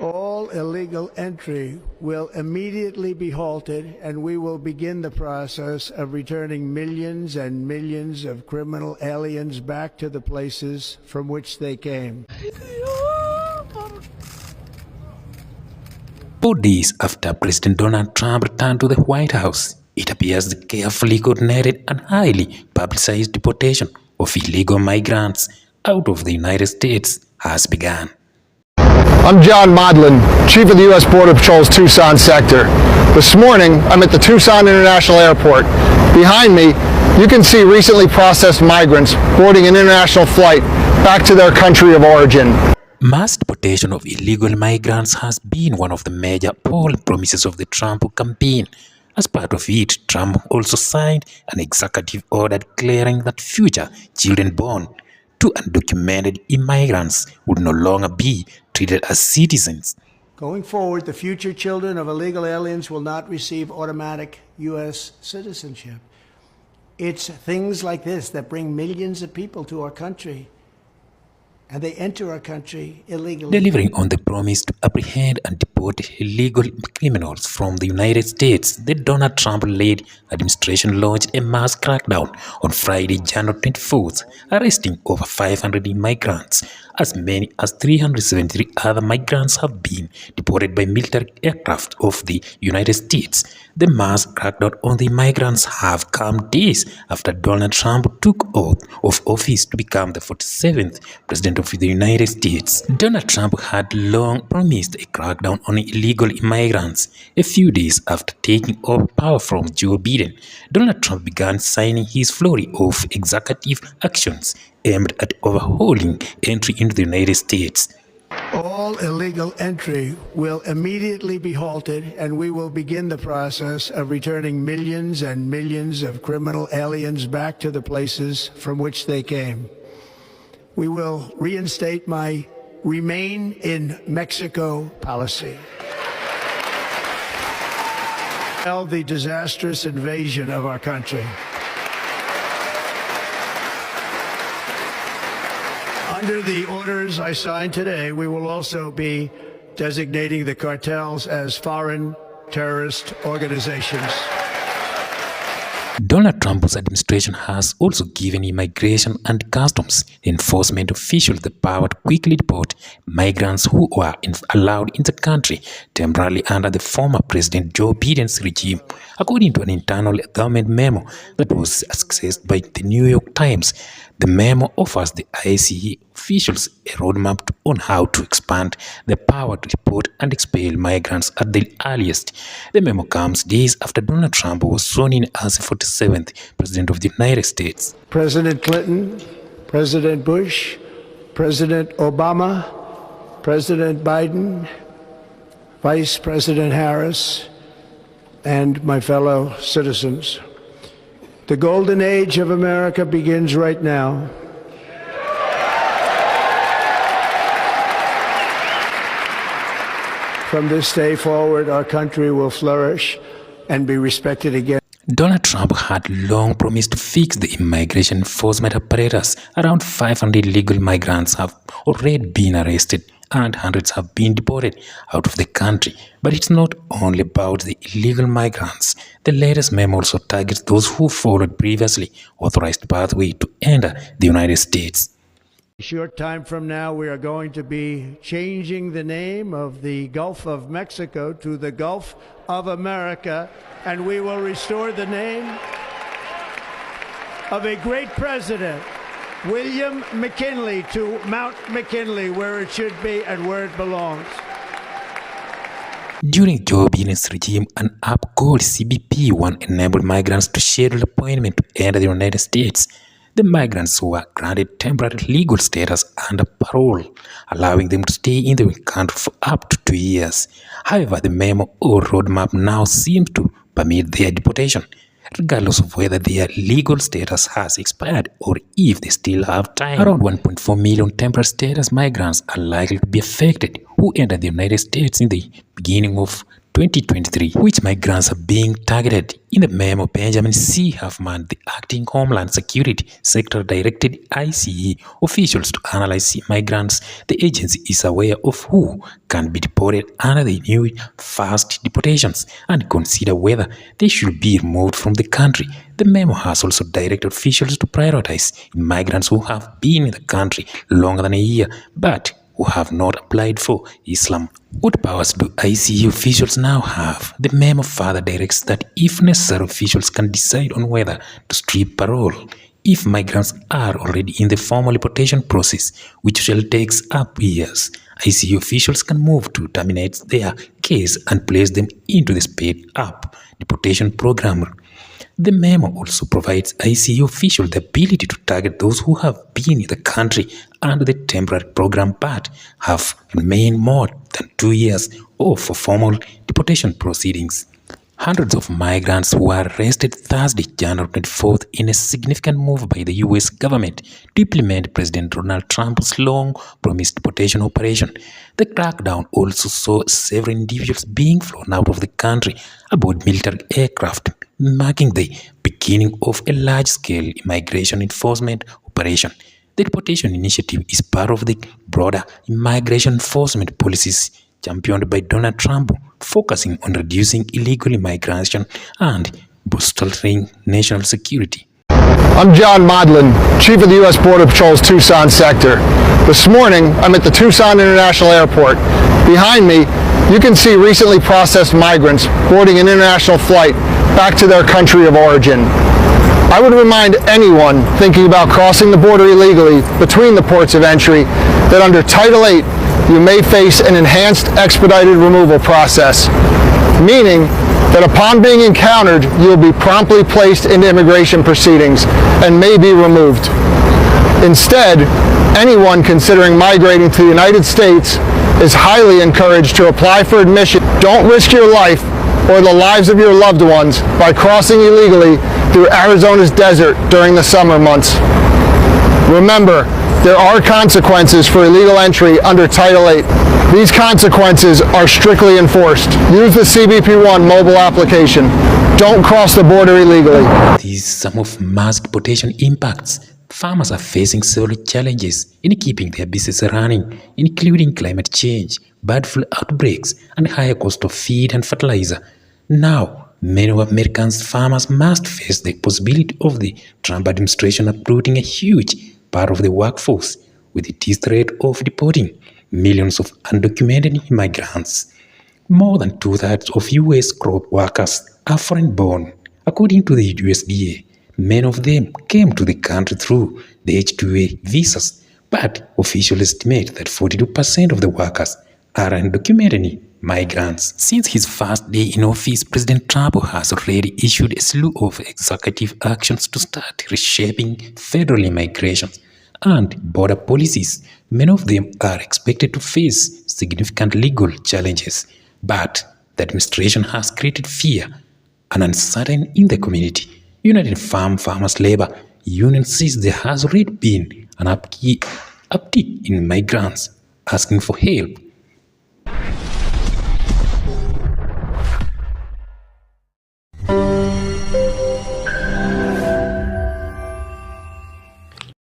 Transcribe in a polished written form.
All illegal entry will immediately be halted, and we will begin the process of returning millions and millions of criminal aliens back to the places from which they came. 4 days after President Donald Trump returned to the White House, it appears the carefully coordinated and highly publicized deportation of illegal migrants out of the United States has begun. I'm John Modlin, Chief of the U.S. Border Patrol's Tucson sector. This morning, I'm at the Tucson International Airport. Behind me, you can see recently processed migrants boarding an international flight back to their country of origin. Mass deportation of illegal migrants has been one of the major poll promises of the Trump campaign. As part of it, Trump also signed an executive order declaring that future children born to undocumented immigrants would no longer be treated as citizens. Going forward, the future children of illegal aliens will not receive automatic U.S. citizenship. It's things like this that bring millions of people to our country, and they enter our country illegally. Delivering on the promise to apprehend and deport illegal criminals from the United States, the Donald Trump-led administration launched a mass crackdown on Friday, January 24th, arresting over 500 immigrants. As many as 373 other migrants have been deported by military aircraft of the United States. The mass crackdown on the migrants have come days after Donald Trump took oath of office to become the 47th president of the United States. Donald Trump had long promised a crackdown on illegal immigrants. A few days after taking over power from Joe Biden, Donald Trump began signing his flurry of executive actions aimed at overhauling entry into the United States. All illegal entry will immediately be halted, and we will begin the process of returning millions and millions of criminal aliens back to the places from which they came. We will reinstate my Remain in Mexico policy. The disastrous invasion of our country. Under the orders I signed today, we will also be designating the cartels as foreign terrorist organizations. Donald Trump's administration has also given immigration and customs enforcement officials the power to quickly deport migrants who were allowed in the country temporarily under the former President Joe Biden's regime, according to an internal government memo that was accessed by the New York Times. The memo offers the ICE officials a roadmap on how to expand the power to deport and expel migrants at the earliest. The memo comes days after Donald Trump was sworn in as the 47th President of the United States. President Clinton, President Bush, President Obama, President Biden, Vice President Harris, and my fellow citizens. The golden age of America begins right now. From this day forward, our country will flourish and be respected again. Donald Trump had long promised to fix the immigration enforcement apparatus. Around 500 illegal migrants have already been arrested and hundreds have been deported out of the country. But it's not only about the illegal migrants. The latest memo also targets those who followed previously authorized pathway to enter the United States. A short time from now, we are going to be changing the name of the Gulf of Mexico to the Gulf of America, and we will restore the name of a great president, William McKinley, to Mount McKinley, where it should be and where it belongs. During Joe Biden's regime, an app called CBP-1 enabled migrants to schedule appointment to enter the United States. The migrants were granted temporary legal status under parole, allowing them to stay in the country for up to 2 years. However, the memo or roadmap now seems to permit their deportation, regardless of whether their legal status has expired or if they still have time. Around 1.4 million temporary status migrants are likely to be affected who entered the United States in the beginning of 2023, which migrants are being targeted. In the memo, Benjamin C. Huffman, the acting Homeland Security Secretary, directed ICE officials to analyze migrants. The agency is aware of who can be deported under the new fast deportations and consider whether they should be removed from the country. The memo has also directed officials to prioritize migrants who have been in the country longer than a year but who have not applied for Islam. What powers do ICE officials now have? The memo further directs that if necessary, officials can decide on whether to strip parole. If migrants are already in the formal deportation process, which usually takes up years, ICE officials can move to terminate their case and place them into the sped-up deportation program. The memo also provides ICE officials the ability to target those who have been in the country under the temporary program but have remained more than 2 years or for formal deportation proceedings. Hundreds of migrants were arrested Thursday, January 24th, in a significant move by the U.S. government to implement President Donald Trump's long-promised deportation operation. The crackdown also saw several individuals being flown out of the country aboard military aircraft, marking the beginning of a large-scale immigration enforcement operation. The deportation initiative is part of the broader immigration enforcement policies championed by Donald Trump, focusing on reducing illegal immigration and bolstering national security. I'm John Modlin, Chief of the U.S. Border Patrol's Tucson sector. This morning, I'm at the Tucson International Airport. Behind me, you can see recently processed migrants boarding an international flight back to their country of origin. I would remind anyone thinking about crossing the border illegally between the ports of entry that under Title 8, you may face an enhanced expedited removal process, meaning that upon being encountered, you'll be promptly placed into immigration proceedings and may be removed. Instead, anyone considering migrating to the United States is highly encouraged to apply for admission. Don't risk your life or the lives of your loved ones by crossing illegally through Arizona's desert during the summer months. Remember, there are consequences for illegal entry under Title 8. These consequences are strictly enforced. Use the CBP-1 mobile application. Don't cross the border illegally. These are some of mass deportation impacts. Farmers are facing several challenges in keeping their business running, including climate change, bird flu outbreaks, and higher cost of feed and fertilizer. Now, many American farmers must face the possibility of the Trump administration uprooting a huge part of the workforce with the threat of deporting millions of undocumented immigrants. More than 2/3 of U.S. crop workers are foreign-born. According to the USDA, many of them came to the country through the H-2A visas, but officials estimate that 42% of the workers are undocumented migrants. Since his first day in office, President Trump has already issued a slew of executive actions to start reshaping federal immigration and border policies. Many of them are expected to face significant legal challenges, but the administration has created fear and uncertainty in the community. United Farmers Labor Union says there has already been an uptick in migrants asking for help